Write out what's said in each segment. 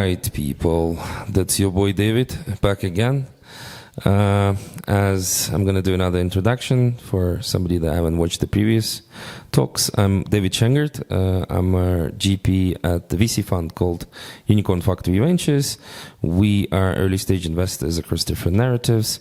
right, people. That's your boy David back again. As I'm going to do another introduction for somebody that haven't watched the previous talks. I'm David Schengert. I'm a GP at the VC fund called Unicorn Factory Ventures. We are early stage investors across different narratives.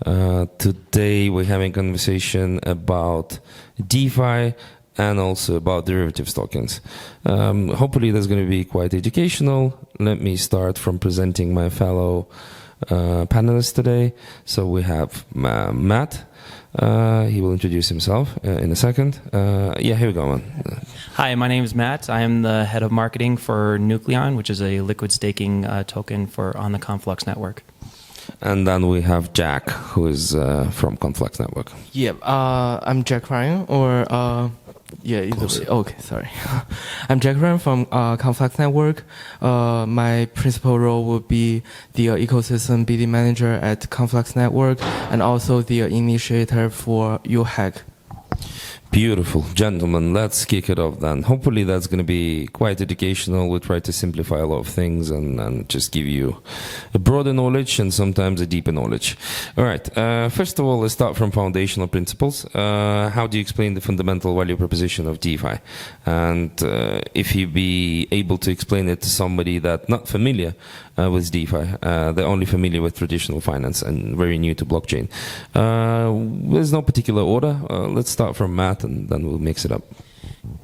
Today we're having a conversation about DeFi and also about derivatives tokens. Hopefully that's going to be quite educational. Let me start from presenting my fellow panelists today. So we have Matt. He will introduce himself in a second. Yeah, here we go, man. Hi, my name is Matt. I am the head of marketing for Nucleon, which is a liquid staking token on the Conflux network. And then we have Jack, who is from Conflux Network. Yeah, I'm Jack Ryan, either way. Okay, sorry. I'm Jack Ryan from Conflux Network. My principal role would be the ecosystem BD manager at Conflux Network and also the initiator for UHack. Beautiful. Gentlemen, let's kick it off then. Hopefully that's going to be quite educational. We'll try to simplify a lot of things and just give you a broader knowledge and sometimes a deeper knowledge. All right. First of all, let's start from foundational principles. How do you explain the fundamental value proposition of DeFi? And if you be able to explain it to somebody that's not familiar with DeFi, they're only familiar with traditional finance and very new to blockchain. There's no particular order. Let's start from Matt and then we'll mix it up.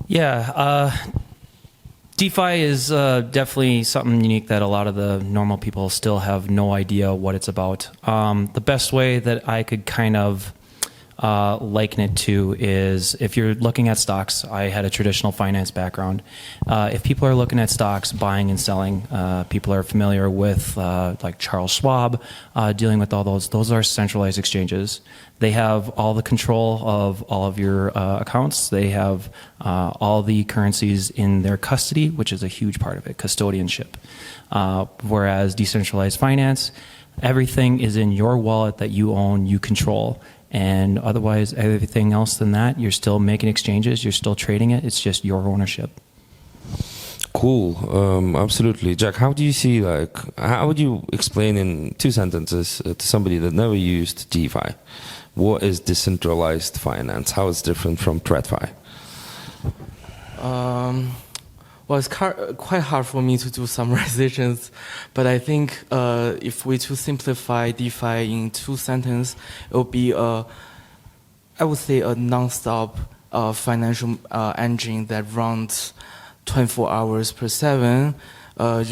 Yeah, DeFi is definitely something unique that a lot of the normal people still have no idea what it's about. The best way that I could kind of liken it to is if you're looking at stocks. I had a traditional finance background. If people are looking at stocks, buying and selling, people are familiar with like Charles Schwab, dealing with all those. Those are centralized exchanges. They have all the control of all of your accounts. They have all the currencies in their custody, which is a huge part of it, custodianship. Whereas decentralized finance, everything is in your wallet that you own, you control. And otherwise, everything else than that, you're still making exchanges, you're still trading it, it's just your ownership. Cool, absolutely. Jack, how do you see, how would you explain in 2 sentences to somebody that never used DeFi? What is decentralized finance? How it's different from TradFi? Well, it's quite hard for me to do summarizations, but I think if we to simplify DeFi in 2 sentences, it would be I would say a non-stop financial engine that runs 24 hours per 7. That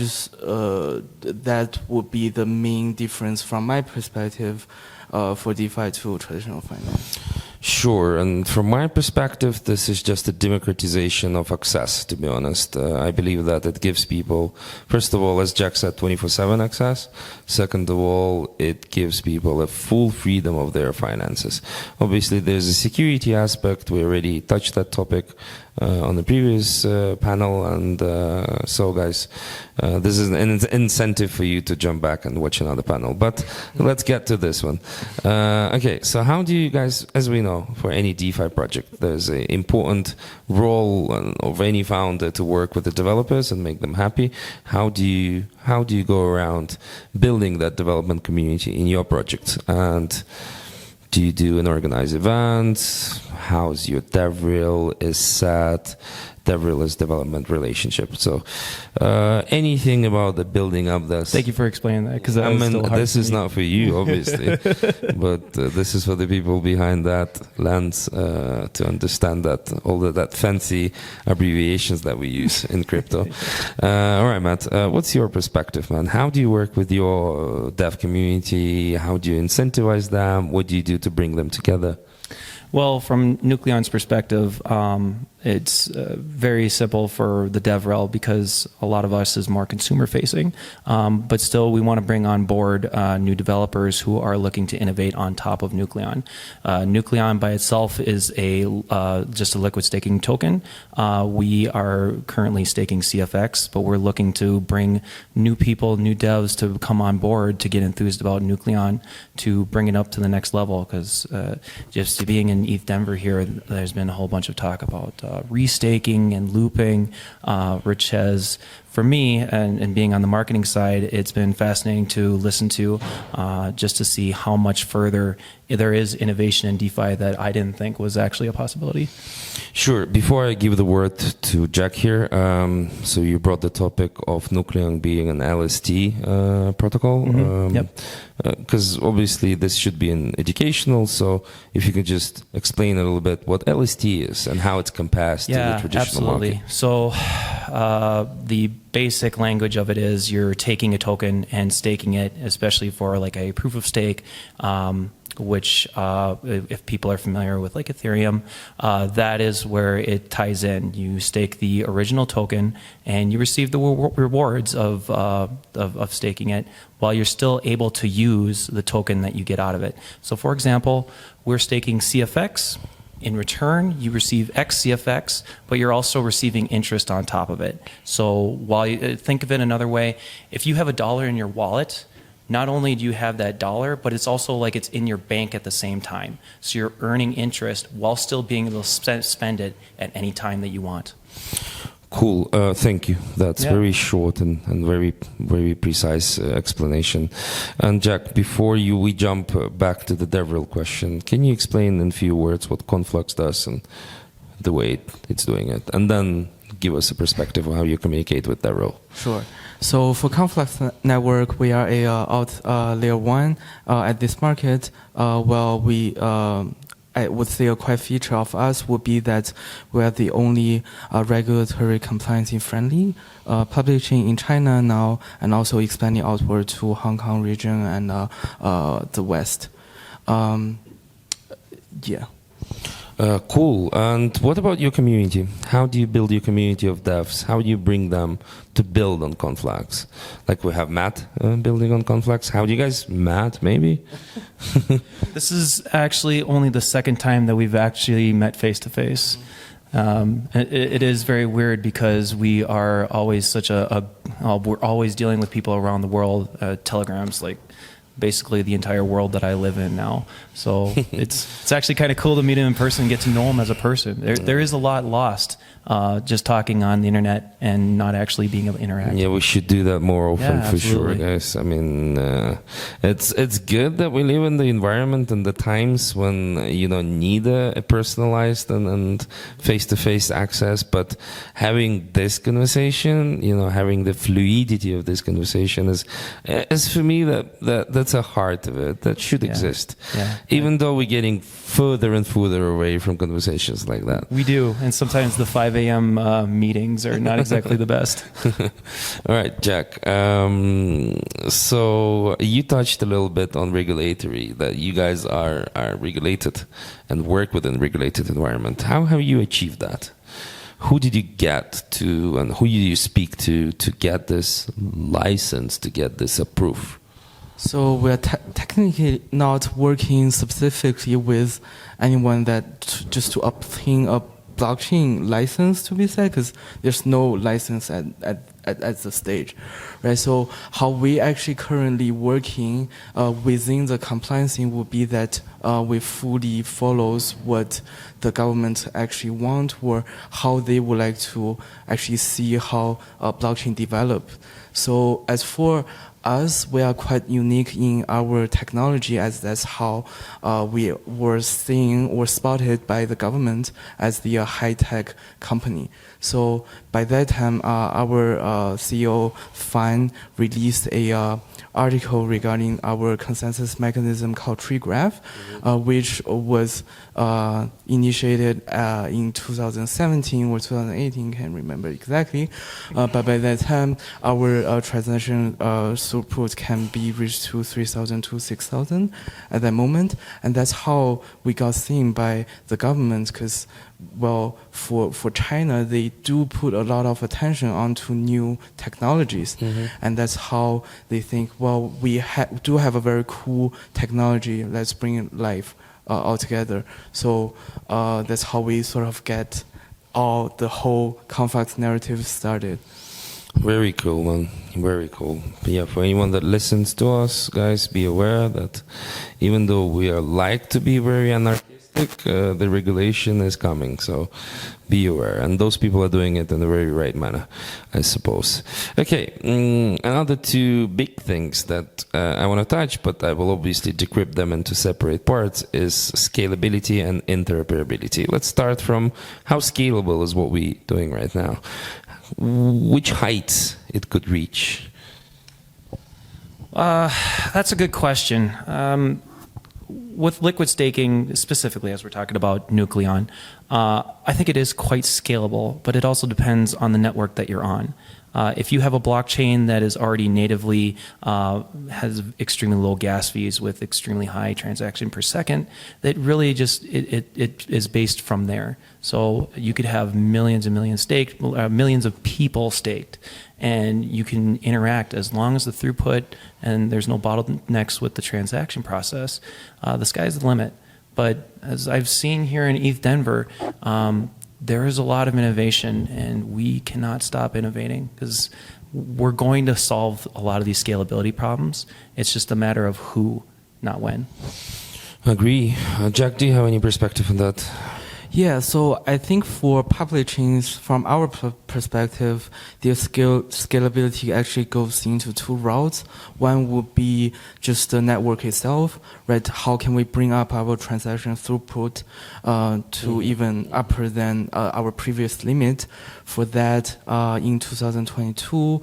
would be the main difference from my perspective for DeFi to traditional finance. Sure, and from my perspective, this is just a democratization of access, to be honest. I believe that it gives people, first of all, as Jack said, 24/7 access. Second of all, it gives people a full freedom of their finances. Obviously, there's a security aspect. We already touched that topic on the previous panel, and so guys, this is an incentive for you to jump back and watch another panel, but let's get to this one. Okay, so how do you guys, as we know, for any DeFi project, there's an important role of any founder to work with the developers and make them happy. How do you go around building that development community in your project? And do you do an organized event? How's your DevRel is set? DevRel is development relationship. So anything about the building up this. Thank you for explaining that, because this is not for you, obviously, but this is for the people behind that lens to understand that all that fancy abbreviations that we use in crypto. All right, Matt, what's your perspective, man? How do you work with your dev community? How do you incentivize them? What do you do to bring them together? Well, from Nucleon's perspective, it's very simple for the DevRel because a lot of us is more consumer facing, but still we want to bring on board new developers who are looking to innovate on top of Nucleon. Nucleon by itself is just a liquid staking token. We are currently staking CFX, but we're looking to bring new people, new devs to come on board to get enthused about Nucleon to bring it up to the next level, because just being in ETH Denver here, there's been a whole bunch of talk about restaking and looping. Rich has for me, and being on the marketing side, it's been fascinating to listen to, just to see how much further there is innovation in DeFi that I didn't think was actually a possibility. Sure. Before I give the word to Jack here, so you brought the topic of Nucleon being an LST protocol. Yep. Because obviously this should be an educational, so if you could just explain a little bit what LST is and how it's compares to the traditional absolutely. market. So the basic language of it is you're taking a token and staking it, especially for like a proof of stake, which if people are familiar with like Ethereum, that is where it ties in. You stake the original token and you receive the rewards of staking it while you're still able to use the token that you get out of it. So for example, we're staking CFX. In return, you receive X CFX, but you're also receiving interest on top of it. So while you think of it another way, if you have $1 in your wallet, not only do you have that dollar, but it's also like it's in your bank at the same time. So you're earning interest while still being able to spend it at any time that you want. Cool. Thank you. That's Yeah. very short and very, very precise explanation. And Jack, before we jump back to the DevRel question, can you explain in few words what Conflux does and the way it's doing it? And then give us a perspective of how you communicate with DevRel. Sure. So for Conflux Network, we are a layer 1 at this market. I would say a quiet feature of us would be that we are the only regulatory compliance-friendly public chain in China now, and also expanding outward to Hong Kong region and the West. Yeah. Cool. And what about your community? How do you build your community of devs? How do you bring them to build on Conflux? Like we have Matt building on Conflux. How do you guys, Matt, maybe? This is actually only the second time that we've actually met face to face. It is very weird because we are always we're always dealing with people around the world, telegrams, like basically the entire world that I live in now. So it's actually kind of cool to meet him in person and get to know him as a person. There is a lot lost just talking on the internet and not actually being able to interact. Yeah, we should do that more often, Yeah, for sure, absolutely. guys. I mean, it's good that we live in the environment and the times when you don't need a personalized and face-to-face access, but having this conversation, having the fluidity of this conversation is for me that's a heart of it that should exist. Yeah. Even though we're getting further and further away from conversations like that. We do, and sometimes the 5 a.m. Meetings are not exactly the best. All right, Jack. So you touched a little bit on regulatory, that you guys are regulated and work within a regulated environment. How have you achieved that? Who did you get to, and who did you speak to get this license, to get this approved? So we're technically not working specifically with anyone that just to obtain a blockchain license, to be said, because there's no license at the stage, right? So how we actually currently working within the compliance thing would be that we fully follows what the government actually want, or how they would like to actually see how blockchain develop. So as for us, we are quite unique in our technology, as that's how we were seen or spotted by the government as the high-tech company. So by that time, our CEO, Fan, released a article regarding our consensus mechanism called Tree Graph, which was initiated in 2017 or 2018, can't remember exactly. But by that time, our transaction throughput can be reached to 3,000 to 6,000 at that moment. And that's how we got seen by the government, because well, for China, they do put a lot of attention onto new technologies. And that's how they think, well, we do have a very cool technology, let's bring it live all together. So that's how we sort of get the whole Conflux narrative started. Very cool, man. Very cool. But yeah, for anyone that listens to us, guys, be aware that even though we are like to be very anarchistic, the regulation is coming, so be aware. And those people are doing it in the very right manner, I suppose. Okay, another two big things that I want to touch, but I will obviously decrypt them into separate parts, is scalability and interoperability. Let's start from how scalable is what we're doing right now. Which heights it could reach? That's a good question. With liquid staking, specifically as we're talking about Nucleon, I think it is quite scalable, but it also depends on the network that you're on. If you have a blockchain that is already natively has extremely low gas fees with extremely high transaction per second, that really just it is based from there. So you could have millions and millions staked, millions of people staked, and you can interact as long as the throughput and there's no bottlenecks with the transaction process. The sky's the limit. But as I've seen here in ETH Denver, there is a lot of innovation, and we cannot stop innovating because we're going to solve a lot of these scalability problems. It's just a matter of who, not when. Agree. Jack, do you have any perspective on that? Yeah, so I think for public chains, from our perspective, their scalability actually goes into two routes. One would be just the network itself, right? How can we bring up our transaction throughput to even upper than our previous limit? For that, in 2022,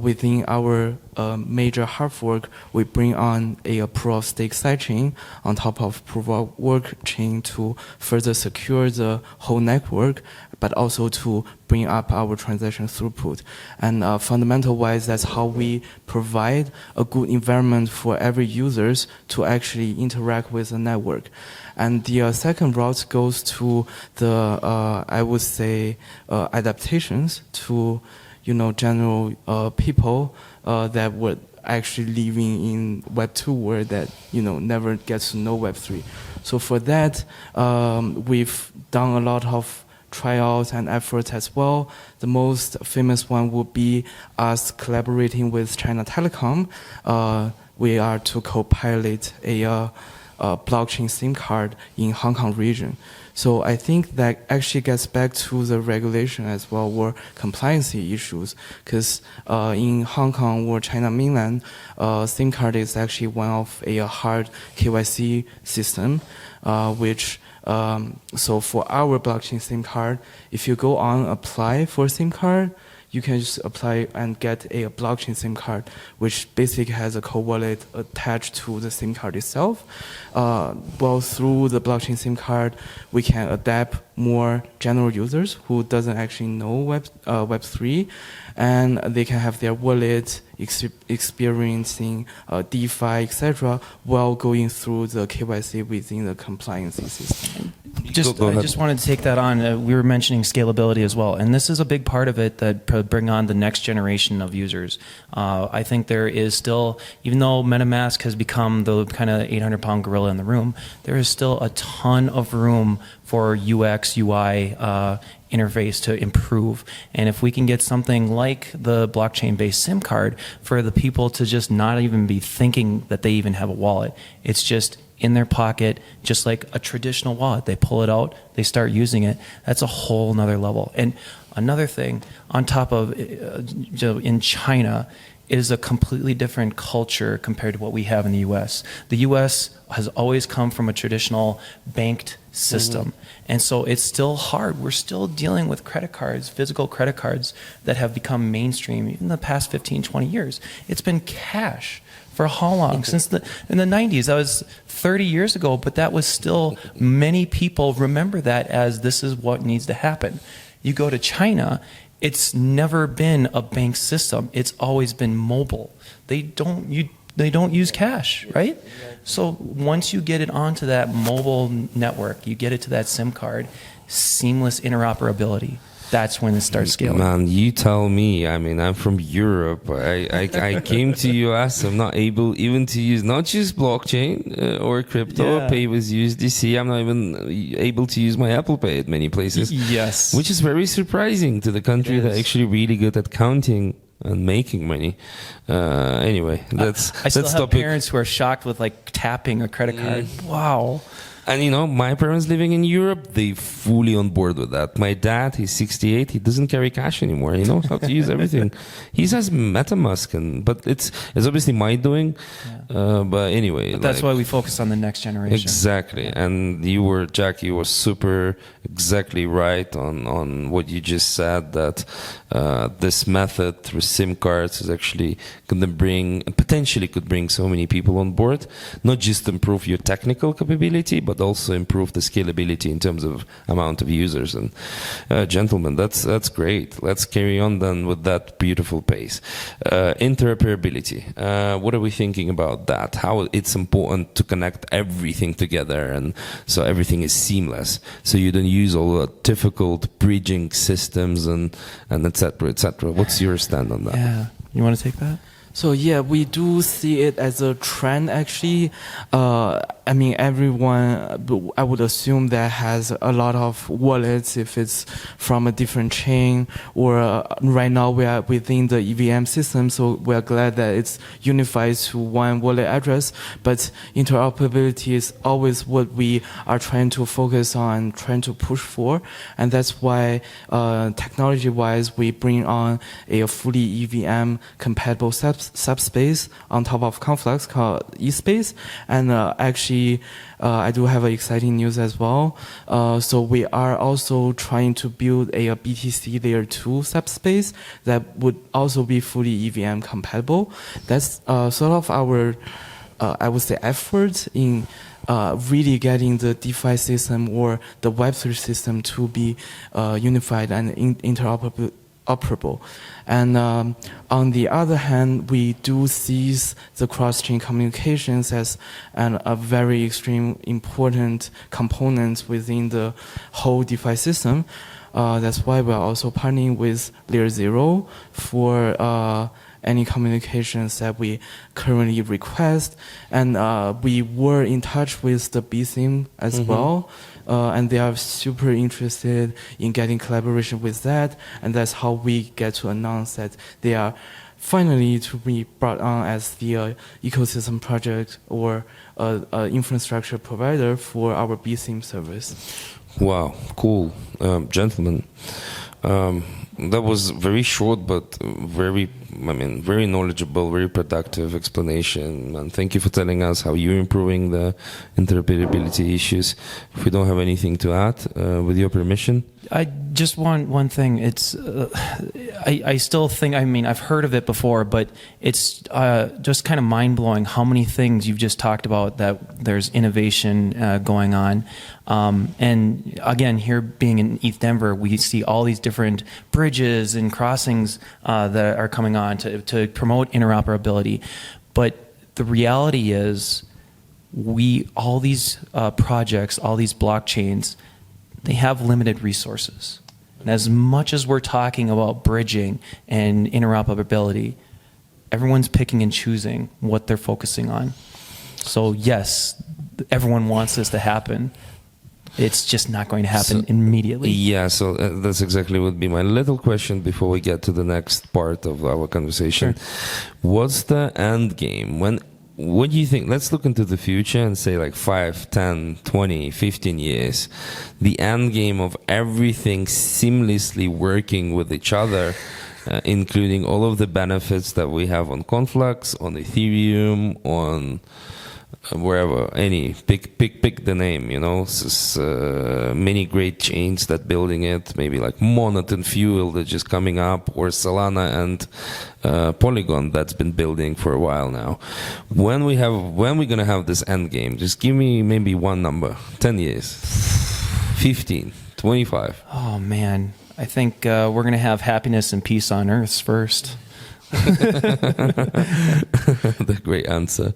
within our major hard fork, we bring on a proof of stake sidechain on top of proof of work chain to further secure the whole network, but also to bring up our transaction throughput. And fundamental wise, that's how we provide a good environment for every users to actually interact with the network. And the second route goes to the, I would say, adaptations to, general people that would actually living in Web 2 world that, never gets to know Web 3. So for that, we've done a lot of tryouts and efforts as well. The most famous one would be us collaborating with China Telecom. We are to co-pilot a blockchain SIM card in Hong Kong region. So I think that actually gets back to the regulation as well, or compliance issues, because in Hong Kong or China mainland, SIM card is actually one of a hard KYC system, which so for our blockchain SIM card, if you go on apply for SIM card, you can just apply and get a blockchain SIM card, which basically has a cold wallet attached to the SIM card itself. Well, through the blockchain SIM card, we can adapt more general users who doesn't actually know Web3, and they can have their wallet experiencing DeFi, etc., while going through the KYC within the compliance system. I just wanted to take that on. We were mentioning scalability as well, and this is a big part of it that bring on the next generation of users. I think there is still, even though MetaMask has become the kind of 800-pound gorilla in the room, there is still a ton of room for UX, UI interface to improve. And if we can get something like the blockchain-based SIM card for the people to just not even be thinking that they even have a wallet, it's just in their pocket, just like a traditional wallet. They pull it out, they start using it. That's a whole nother level. And another thing, on top of in China, is a completely different culture compared to what we have in the U.S. The U.S. has always come from a traditional banked system. And so it's still hard. We're still dealing with credit cards, physical credit cards that have become mainstream even in the past 15, 20 years. It's been cash. For how long? Since in the 90s, that was 30 years ago, but that was still, many people remember that as this is what needs to happen. You go to China, it's never been a bank system. It's always been mobile. They don't use cash, right? So once you get it onto that mobile network, you get it to that SIM card, seamless interoperability. That's when it starts scaling. Man, you tell me. I mean, I'm from Europe. I came to US. I'm not able even to use blockchain or crypto. Pay with USDC. I'm not even able to use my Apple Pay at many places. Yes, which is very surprising to the country that's actually really good at counting and making money. Anyway, I still have parents who are shocked with like tapping a credit card. Wow. And you know, my parents living in Europe, they fully on board with that. My dad, he's 68, he doesn't carry cash anymore. He knows how to use everything. He has MetaMask, but it's obviously my doing. But anyway, But that's why we focus on the next generation. exactly. And Jack, you were super exactly right on what you just said, that this method through SIM cards is actually going to potentially could bring so many people on board, not just improve your technical capability, but also improve the scalability in terms of amount of users. And gentlemen, that's great. Let's carry on then with that beautiful pace. Interoperability. What are we thinking about that? How it's important to connect everything together, and so everything is seamless, so you don't use all the difficult bridging systems and et cetera, et cetera. What's your stand on that? Yeah, you want to take that? So yeah, we do see it as a trend actually. I mean, everyone, I would assume that has a lot of wallets if it's from a different chain, or right now we are within the EVM system, so we are glad that it's unified to one wallet address. But interoperability is always what we are trying to focus on, trying to push for, and that's why technology-wise we bring on a fully EVM compatible subspace on top of Conflux called eSpace, and actually I do have exciting news as well. So we are also trying to build a BTC layer 2 subspace that would also be fully EVM compatible. That's sort of our, I would say, effort in really getting the DeFi system or the Web3 system to be unified and interoperable. And on the other hand, we do see the cross-chain communications as a very extreme important component within the whole DeFi system. That's why we are also partnering with Layer 0 for any communications that we currently request. And we were in touch with the BSIM as well. And they are super interested in getting collaboration with that, and that's how we get to announce that they are finally to be brought on as the ecosystem project or infrastructure provider for our BSIM service. Wow, cool. Gentlemen, that was very short but very knowledgeable, very productive explanation, and thank you for telling us how you're improving the interoperability issues. If we don't have anything to add, with your permission. I just want one thing. It's I still think, I mean, I've heard of it before, but it's just kind of mind-blowing how many things you've just talked about, that there's innovation going on. And again, here being in ETH Denver, we see all these different bridges and crossings that are coming on to promote interoperability. But the reality is, all these projects, all these blockchains, they have limited resources. And as much as we're talking about bridging and interoperability, everyone's picking and choosing what they're focusing on. So yes, everyone wants this to happen. It's just not going to happen immediately. Yeah, so that's exactly would be my little question before we get to the next part of our conversation. Sure. What's the end game? What do you think? Let's look into the future and say like 5, 10, 20, 15 years. The end game of everything seamlessly working with each other, including all of the benefits that we have on Conflux, on Ethereum, on wherever, any, pick the name, you know, many great chains that building it, maybe like Monad and Fuel that's just coming up, or Solana and Polygon that's been building for a while now. When we're gonna have this end game? Just give me maybe one number. 10 years, 15, 25. Oh man, I think we're going to have happiness and peace on Earth first. The great answer.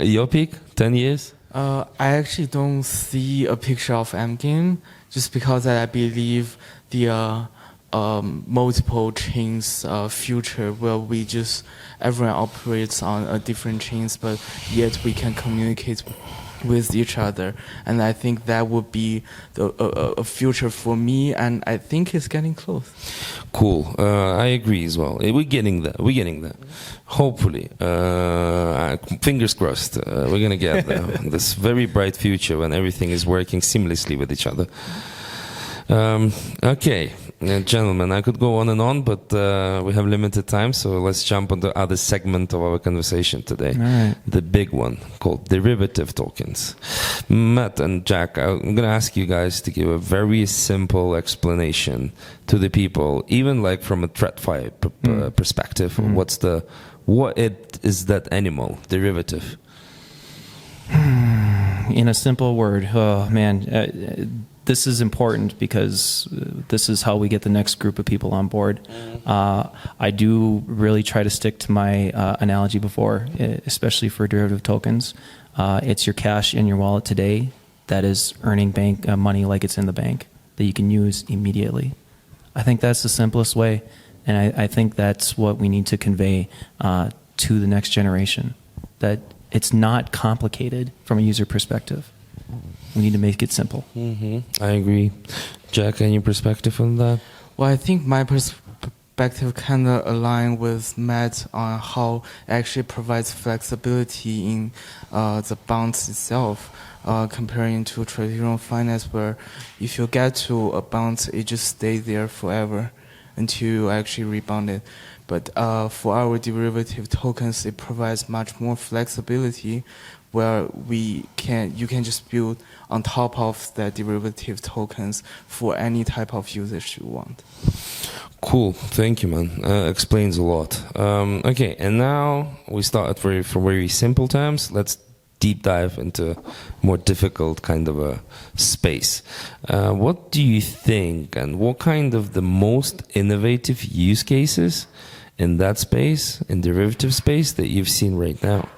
Your peak, 10 years? I actually don't see a picture of endgame, just because I believe the multiple chains future where everyone operates on different chains, but yet we can communicate with each other, and I think that would be a future for me, and I think it's getting close. Cool. I agree as well. We're getting there. We're getting there. Hopefully. Fingers crossed. We're going to get there. This very bright future when everything is working seamlessly with each other. Okay. Gentlemen, I could go on and on, but we have limited time, so let's jump on the other segment of our conversation today. All right. The big one, called derivative tokens. Matt and Jack, I'm going to ask you guys to give a very simple explanation to the people, even like from a TradFi perspective. What is that animal, derivative? In a simple word, oh man, this is important because this is how we get the next group of people on board. I do really try to stick to my analogy before, especially for derivative tokens. It's your cash in your wallet today that is earning bank money like it's in the bank that you can use immediately. I think that's the simplest way, and I think that's what we need to convey to the next generation, that it's not complicated from a user perspective. We need to make it simple. I agree. Jack, any perspective on that? Well, I think my perspective kind of align with Matt on how it actually provides flexibility in the bonds itself, comparing to traditional finance, where if you get to a bond, it just stays there forever until you actually rebound it. But for our derivative tokens, it provides much more flexibility, where you can just build on top of the derivative tokens for any type of usage you want. Cool, thank you, man. Explains a lot. Okay, and now we start from very simple terms. Let's deep dive into more difficult kind of a space. What do you think, and what kind of the most innovative use cases in that space, in derivative space, that you've seen right now?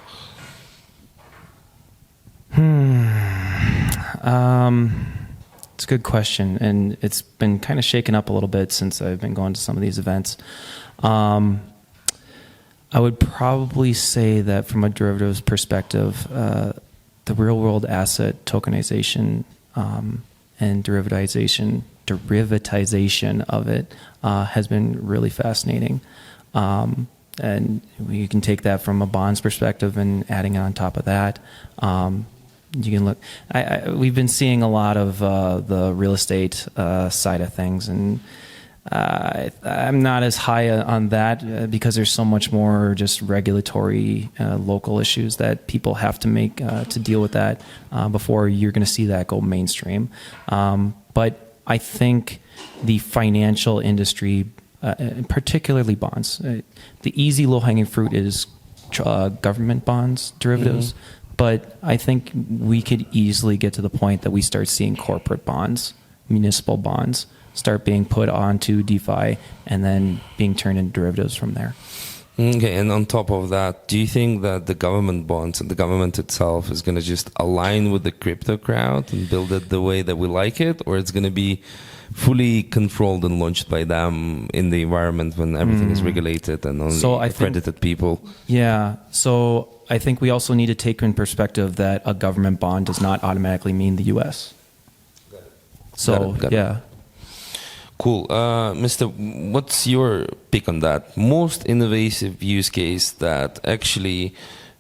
It's a good question, and it's been kind of shaken up a little bit since I've been going to some of these events. I would probably say that from a derivatives perspective, the real-world asset tokenization and derivatization of it has been really fascinating. And you can take that from a bonds perspective and adding on top of that. You can look. We've been seeing a lot of the real estate side of things, and I'm not as high on that because there's so much more just regulatory local issues that people have to make to deal with that before you're going to see that go mainstream. But I think the financial industry, particularly bonds, the easy low-hanging fruit is government bonds, derivatives. But I think we could easily get to the point that we start seeing corporate bonds, municipal bonds, start being put onto DeFi and then being turned into derivatives from there. Okay, and on top of that, do you think that the government bonds and the government itself is going to just align with the crypto crowd and build it the way that we like it, or it's going to be fully controlled and launched by them in the environment when everything is regulated and only accredited people? Yeah, so I think we also need to take in perspective that a government bond does not automatically mean the U.S. Got it. Cool. Mr., what's your pick on that? Most innovative use case that actually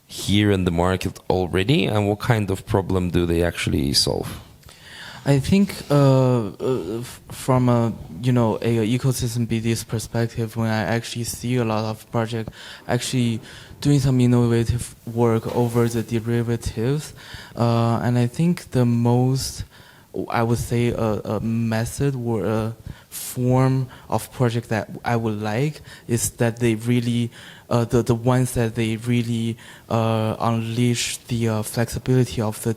here in the market already, and what kind of problem do they actually solve? I think from a ecosystem BD's perspective, when I actually see a lot of projects actually doing some innovative work over the derivatives, and I think the most, I would say, a method or a form of project that I would like is that they really, the ones that they really unleash the flexibility of the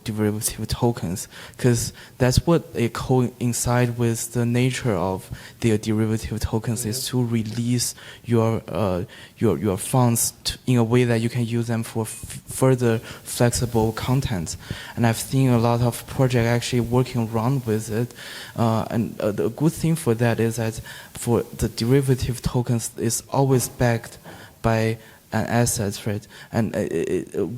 derivative tokens, because that's what it coincide with the nature of the derivative tokens, is to release your funds in a way that you can use them for further flexible content. And I've seen a lot of projects actually working around with it, and the good thing for that is that for the derivative tokens is always backed by an asset, right? And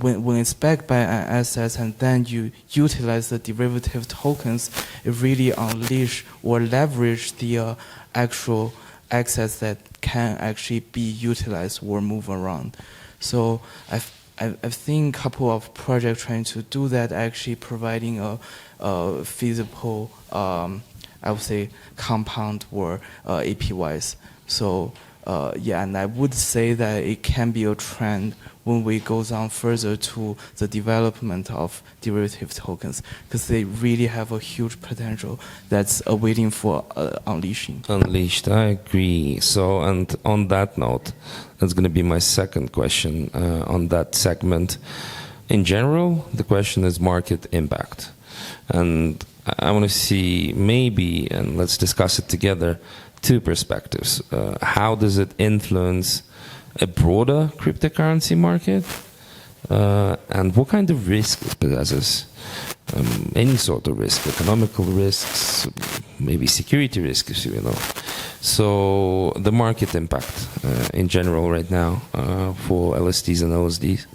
when it's backed by an asset and then you utilize the derivative tokens, it really unleash or leverage the actual assets that can actually be utilized or move around. So I've seen a couple of projects trying to do that, actually providing a feasible, I would say, compound or APYs. So yeah, and I would say that it can be a trend when we go on further to the development of derivative tokens, because they really have a huge potential that's waiting for unleashing. Unleashed, I agree. So, and on that note, that's going to be my second question on that segment. In general, the question is market impact. And I want to see maybe, and let's discuss it together, two perspectives. How does it influence a broader cryptocurrency market? And what kind of risk it possesses? Any sort of risk, economical risks, maybe security risks, you know. So the market impact in general right now for LSDs and OSDs.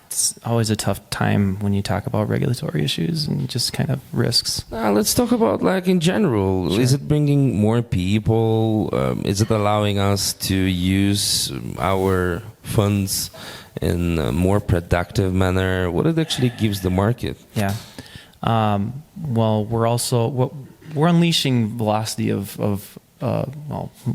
It's always a tough time when you talk about regulatory issues and just kind of risks. Let's talk about, like, in general. Sure. Is it bringing more people? Is it allowing us to use our funds in a more productive manner? What it actually gives the market? Yeah. Well, we're unleashing velocity of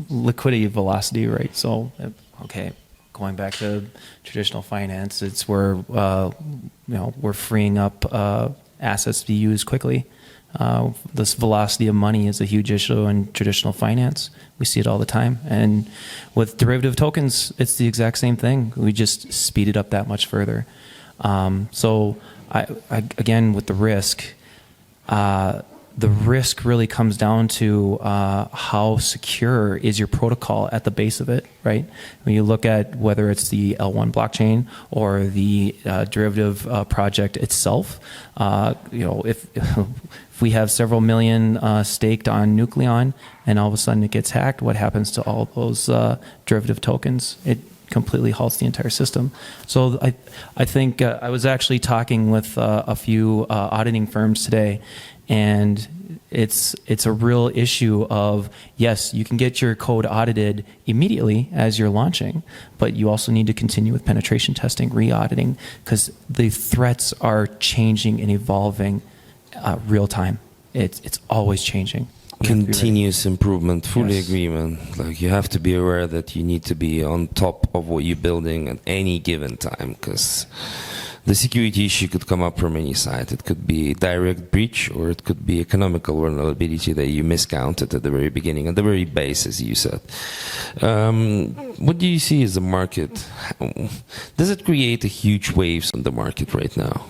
liquidity velocity, right? So, okay. Going back to traditional finance, it's where we're freeing up assets to be used quickly. This velocity of money is a huge issue in traditional finance. We see it all the time, and with derivative tokens, it's the exact same thing. We just speed it up that much further. So, I again with the risk. The risk really comes down to how secure is your protocol at the base of it, right? When you look at whether it's the L1 blockchain or the derivative project itself, if we have several million staked on Nucleon and all of a sudden it gets hacked, what happens to all those derivative tokens? It completely halts the entire system. So I think I was actually talking with a few auditing firms today, and it's a real issue of, yes, you can get your code audited immediately as you're launching, but you also need to continue with penetration testing, re-auditing, because the threats are changing and evolving real time. It's always changing. Continuous improvement, fully Yes. agreement. Like, you have to be aware that you need to be on top of what you're building at any given time, because the security issue could come up from any side. It could be direct breach, or it could be economical vulnerability that you miscounted at the very beginning, at the very base, as you said. What do you see as the market? Does it create a huge waves on the market right now?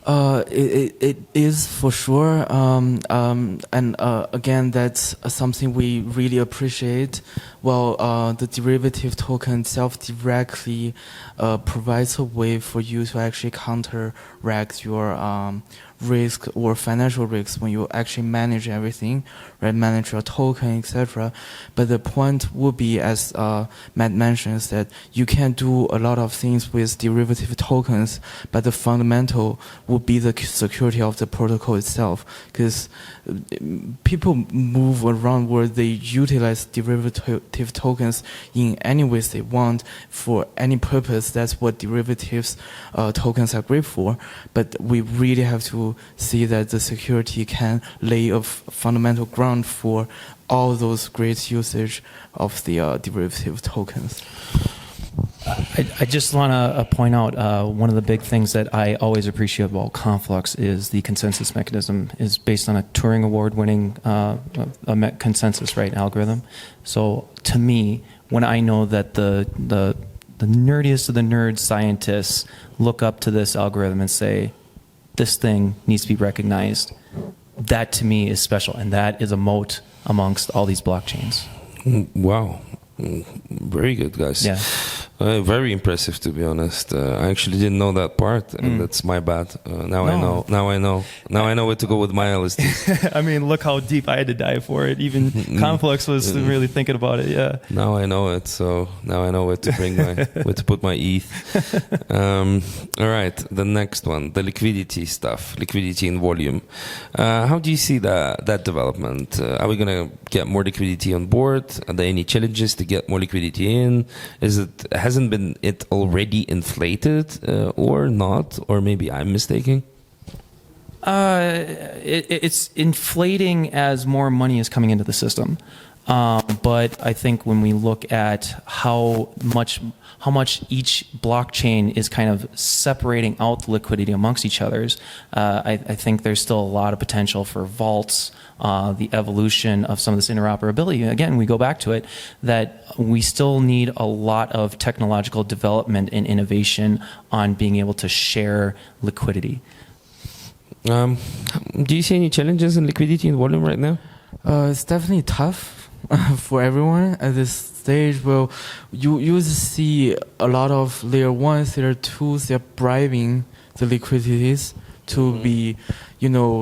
It is for sure, and again, that's something we really appreciate. Well, the derivative token itself directly provides a way for you to actually counteract your risk or financial risks when you actually manage everything, right? Manage your token, etc. But the point would be, as Matt mentions, that you can do a lot of things with derivative tokens, but the fundamental would be the security of the protocol itself, because people move around where they utilize derivative tokens in any ways they want for any purpose. That's what derivatives tokens are great for. But we really have to see that the security can lay a fundamental ground for all those great usage of the derivative tokens. I just want to point out one of the big things that I always appreciate about Conflux is the consensus mechanism is based on a Turing Award-winning consensus, right, algorithm. So to me, when I know that the nerdiest of the nerd scientists look up to this algorithm and say, this thing needs to be recognized, that to me is special, and that is a moat amongst all these blockchains. Wow. Very good, guys. Yeah. Very impressive, to be honest. I actually didn't know that part, and that's my bad. Now I know. Now I know. Now I know where to go with my LSDs. I mean, look how deep I had to dive for it. Even Conflux was really thinking about it. Yeah. Now I know it, so now I know where to bring where to put my ETH. All right, the next one, the liquidity stuff, liquidity in volume. How do you see that development? Are we gonna get more liquidity on board? Are there any challenges to get more liquidity in? Hasn't been it already inflated or not? Or maybe I'm mistaken? It's inflating as more money is coming into the system. But I think when we look at how much each blockchain is kind of separating out the liquidity amongst each others, I think there's still a lot of potential for vaults, the evolution of some of this interoperability. Again, we go back to it, that we still need a lot of technological development and innovation on being able to share liquidity. Do you see any challenges in liquidity and volume right now? It's definitely tough for everyone at this stage. Well, you see a lot of layer 1s, layer 2s, they're bribing the liquidities to be,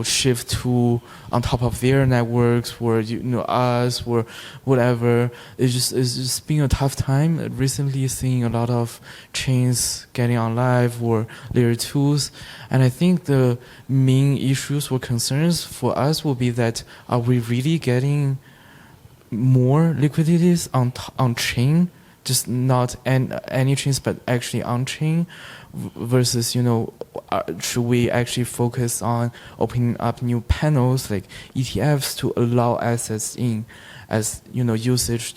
shift to on top of their networks, or us, or whatever. It's just been a tough time. Recently, seeing a lot of chains getting on live or layer 2s, and I think the main issues or concerns for us will be that, are we really getting more liquidities on chain, just not any chains, but actually on chain, versus should we actually focus on opening up new panels like ETFs to allow assets in as usage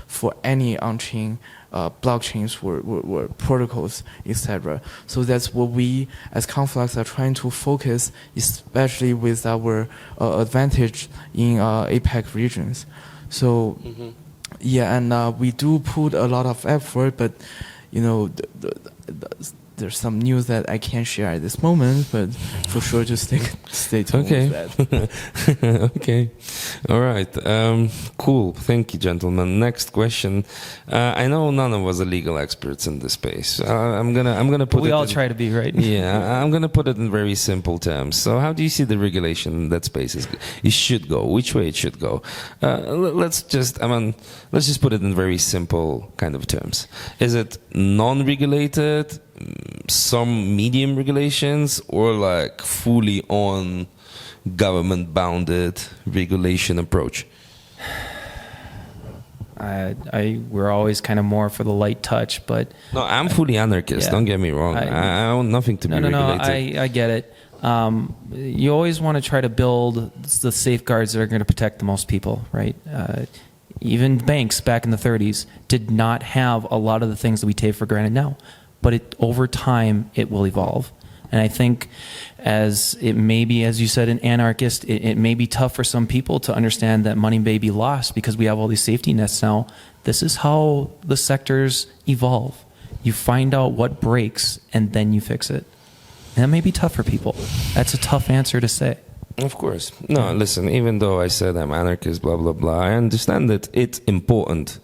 for any on-chain blockchains or protocols, etc. So that's what we as Conflux are trying to focus, especially with our advantage in APAC regions. So yeah, and we do put a lot of effort, but there's some news that I can't share at this moment, but for sure just stay tuned with that. Okay. All right. Cool. Thank you, gentlemen. Next question. I know none of us are legal experts in this space. I'm gonna put. We all try to be, right? Yeah, I'm gonna put it in very simple terms. So, how do you see the regulation in that space? It should go. Which way it should go? Let's just put it in very simple kind of terms. Is it non-regulated? Some medium regulations, or like fully on government bounded regulation approach? We're always kind of more for the light touch, but no, I'm fully anarchist. Yeah. Don't get me wrong. I want nothing to be regulated. No, I get it. You always want to try to build the safeguards that are going to protect the most people, right? Even banks back in the 30s did not have a lot of the things that we take for granted now. But over time, it will evolve. And I think as it may be, as you said, an anarchist, it may be tough for some people to understand that money may be lost because we have all these safety nets now. This is how the sectors evolve. You find out what breaks, and then you fix it. And that may be tough for people. That's a tough answer to say. Of course. No, listen, even though I said I'm anarchist, blah, blah, blah, I understand that it's important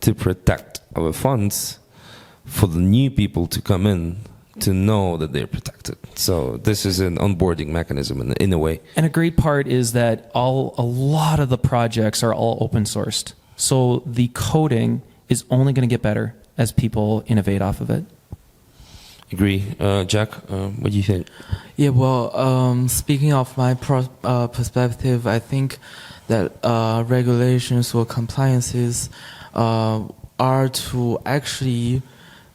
to protect our funds for the new people to come in to know that they're protected. So this is an onboarding mechanism in a way. And a great part is that a lot of the projects are all open sourced. So the coding is only going to get better as people innovate off of it. Agree. Jack, what do you think? Yeah, well, speaking of my perspective, I think that regulations or compliances are to actually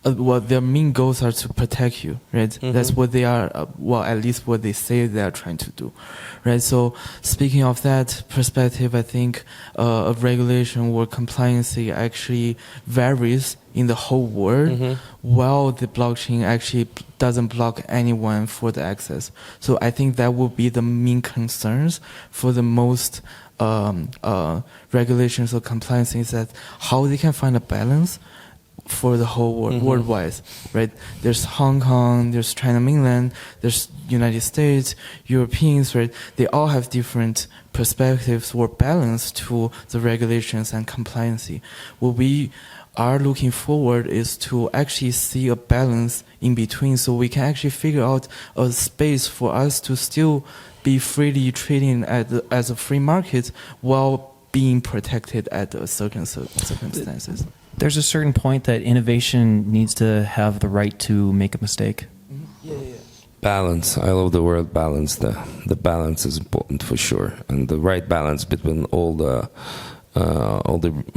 their main goals are to protect you, right? Mm-hmm. That's what they are, at least what they say they are trying to do, right? So speaking of that perspective, I think a regulation or compliance actually varies in the whole world, while the blockchain actually doesn't block anyone for the access. So I think that will be the main concerns for the most regulations or compliance, is that how they can find a balance for the whole world, worldwide, right? There's Hong Kong, there's China mainland, there's United States, Europeans, right? They all have different perspectives or balance to the regulations and compliance. What we are looking forward is to actually see a balance in between, so we can actually figure out a space for us to still be freely trading as a free market while being protected at certain circumstances. There's a certain point that innovation needs to have the right to make a mistake. Yeah. Balance. I love the word balance. The balance is important for sure, and the right balance between all the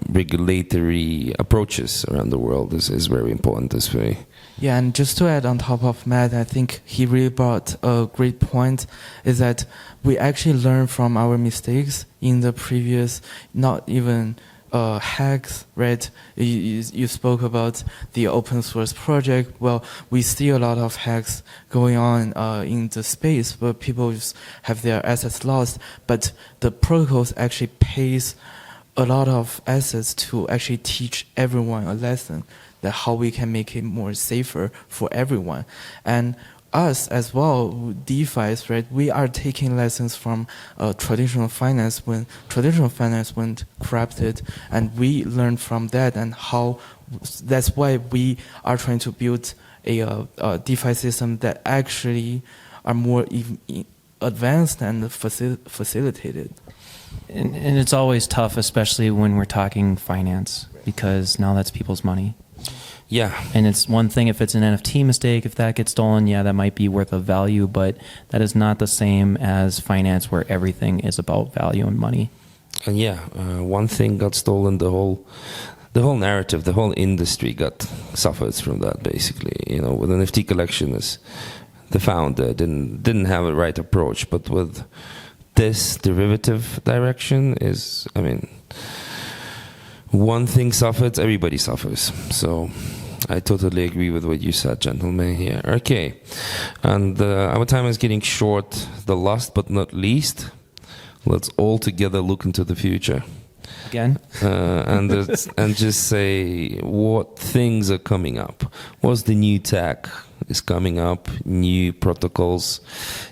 regulatory approaches around the world is very important this way. Yeah, and just to add on top of Matt, I think he really brought a great point, is that we actually learn from our mistakes in the previous, not even hacks, right? You spoke about the open source project. Well, we see a lot of hacks going on in the space where people just have their assets lost, but the protocols actually pays a lot of assets to actually teach everyone a lesson that how we can make it more safer for everyone. And us as well, DeFi's, right? We are taking lessons from traditional finance when traditional finance went corrupted, and we learned from that, and how that's why we are trying to build a DeFi system that actually are more advanced and facilitated. And it's always tough, especially when we're talking finance, because now that's people's money. Yeah. And it's one thing if it's an NFT mistake, if that gets stolen, yeah, that might be worth a value, but that is not the same as finance where everything is about value and money. And yeah, one thing got stolen, the whole narrative, the whole industry suffers from that basically. You know, with NFT collection, is the founder didn't have a right approach, but with this derivative direction is, I mean, one thing suffers, everybody suffers. So I totally agree with what you said, gentlemen, here. Okay, and our time is getting short. The last but not least, let's all together look into the future. Again? And just say what things are coming up. What's the new tech is coming up, new protocols,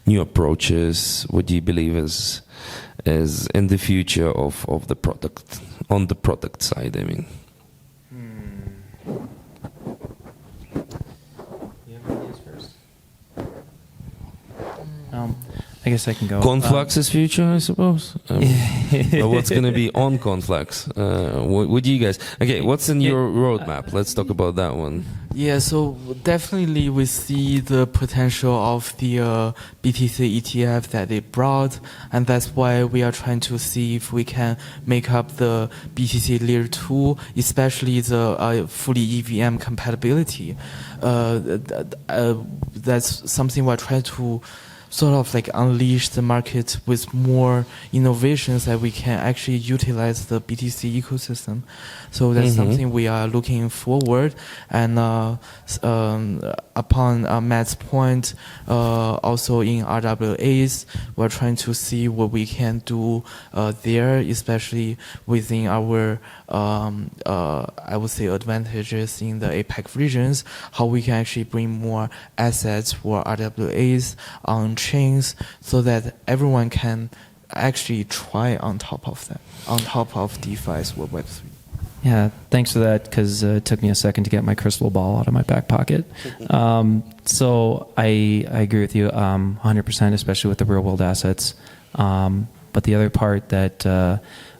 new approaches? What do you believe is in the future of the product, on the product side, I mean? I guess I can go. Conflux's future, I suppose. Or what's going to be on Conflux? What do you guys? Okay, what's in your roadmap? Let's talk about that one. Yeah, so definitely we see the potential of the BTC ETF that it brought, and that's why we are trying to see if we can make up the BTC Layer 2, especially the fully EVM compatibility. That's something we're trying to sort of like unleash the market with more innovations that we can actually utilize the BTC ecosystem. So that's something we are looking forward. And upon Matt's point, also in RWAs, we're trying to see what we can do there, especially within our, I would say, advantages in the APAC regions, how we can actually bring more assets for RWAs on chains so that everyone can actually try on top of that, on top of DeFi's Web3. Yeah, thanks for that, because it took me a second to get my crystal ball out of my back pocket. So I agree with you 100%, especially with the real world assets. But the other part that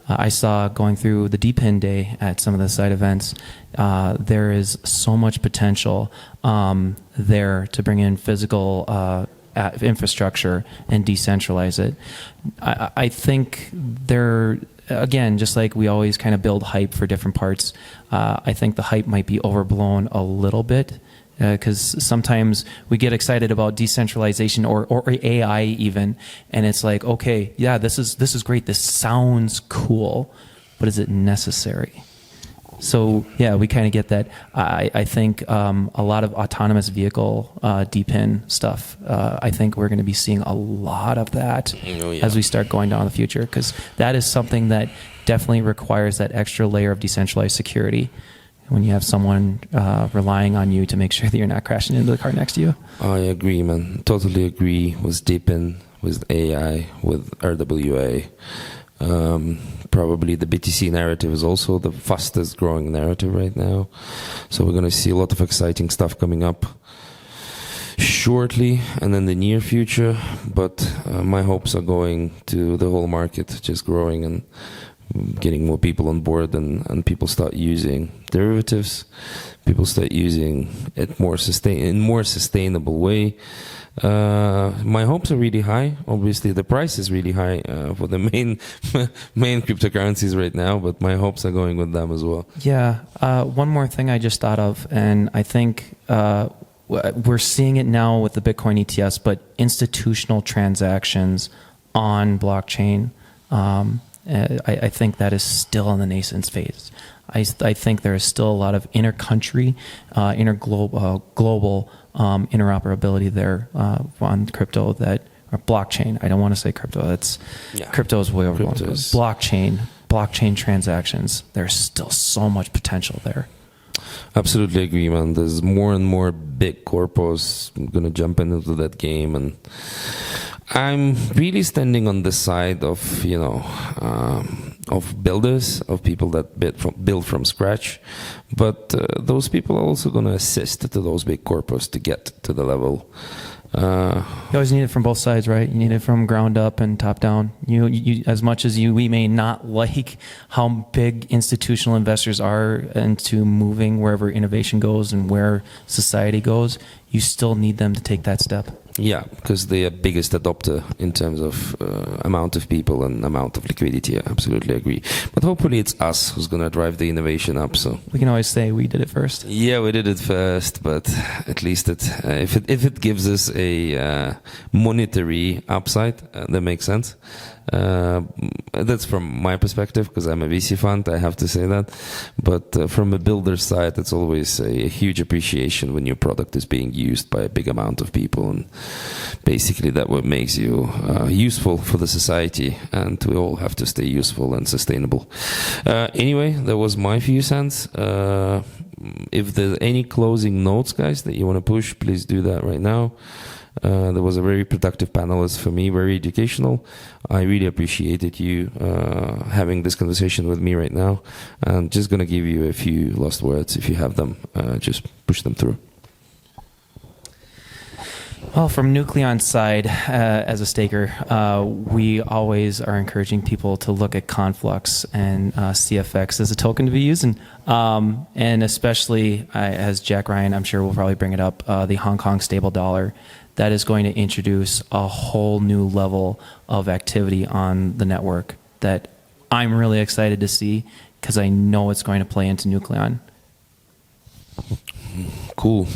I saw going through the DPIN day at some of the side events, there is so much potential there to bring in physical infrastructure and decentralize it. I think there, again, just like we always kind of build hype for different parts, I think the hype might be overblown a little bit, because sometimes we get excited about decentralization or AI even, and it's like, okay, yeah, this is great, this sounds cool, but is it necessary? So yeah, we kind of get that. I think a lot of autonomous vehicle DPIN stuff, I think we're going to be seeing a lot of that as we start going down the future, because that is something that definitely requires that extra layer of decentralized security when you have someone relying on you to make sure that you're not crashing into the car next to you. I agree, man. Totally agree with DPIN, with AI, with RWA. Probably the BTC narrative is also the fastest growing narrative right now. So we're going to see a lot of exciting stuff coming up shortly and in the near future. But my hopes are going to the whole market just growing and getting more people on board, and people start using derivatives. People start using it in more sustainable way. My hopes are really high. Obviously, the price is really high for the main cryptocurrencies right now, but my hopes are going with them as well. Yeah. One more thing I just thought of, and I think we're seeing it now with the Bitcoin ETFs, but institutional transactions on blockchain, I think that is still in the nascent phase. I think there is still a lot of inter-country, global interoperability there on crypto or blockchain. I don't want to say crypto. Crypto is way overblown. Blockchain transactions. There's still so much potential there. Absolutely agree, man. There's more and more big corpos going to jump into that game, and I'm really standing on the side of, of builders, of people that build from scratch. But those people are also going to assist to those big corpos to get to the level. You always need it from both sides, right? You need it from ground up and top down. You as much as we may not like how big institutional investors are into moving wherever innovation goes and where society goes, you still need them to take that step. Yeah, because they are biggest adopter in terms of amount of people and amount of liquidity. I absolutely agree. But hopefully it's us who's going to drive the innovation up. So we can always say we did it first. Yeah, we did it first, but at least if it gives us a monetary upside, that makes sense. That's from my perspective, because I'm a VC fund, I have to say that. But from a builder's side, it's always a huge appreciation when your product is being used by a big amount of people, and basically that what makes you useful for the society, and we all have to stay useful and sustainable. Anyway, that was my few cents. If there's any closing notes, guys, that you want to push, please do that right now. There was a very productive panelist for me, very educational. I really appreciated you having this conversation with me right now. I'm just going to give you a few last words. If you have them, just push them through. Well, from Nucleon's side, as a staker, we always are encouraging people to look at Conflux and CFX as a token to be used. And especially, as Jack Ryan, I'm sure will probably bring it up, the Hong Kong stable dollar. That is going to introduce a whole new level of activity on the network that I'm really excited to see, because I know it's going to play into Nucleon. Cool.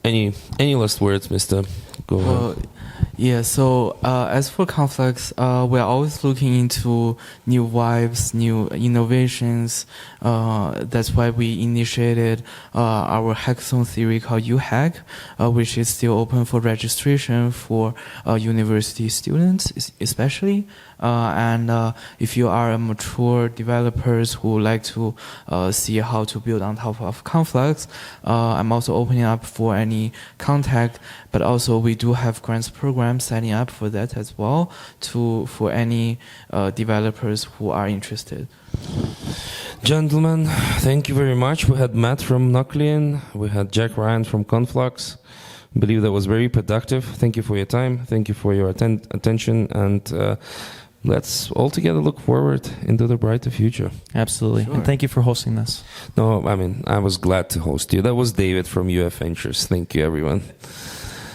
Any last words, Mister? Go ahead. Yeah, so as for Conflux, we're always looking into new vibes, new innovations. That's why we initiated our hackathon theory called UHack, which is still open for registration for university students, especially. And if you are a mature developers who like to see how to build on top of Conflux, I'm also opening up for any contact. But also we do have grants programs setting up for that as well, for any developers who are interested. Gentlemen, thank you very much. We had Matt from Nucleon. We had Jack Ryan from Conflux. I believe that was very productive. Thank you for your time. Thank you for your attention. And let's all together look forward into the brighter future. Absolutely. Sure. And thank you for hosting this. No, I mean, I was glad to host you. That was David from UF Ventures. Thank you, everyone.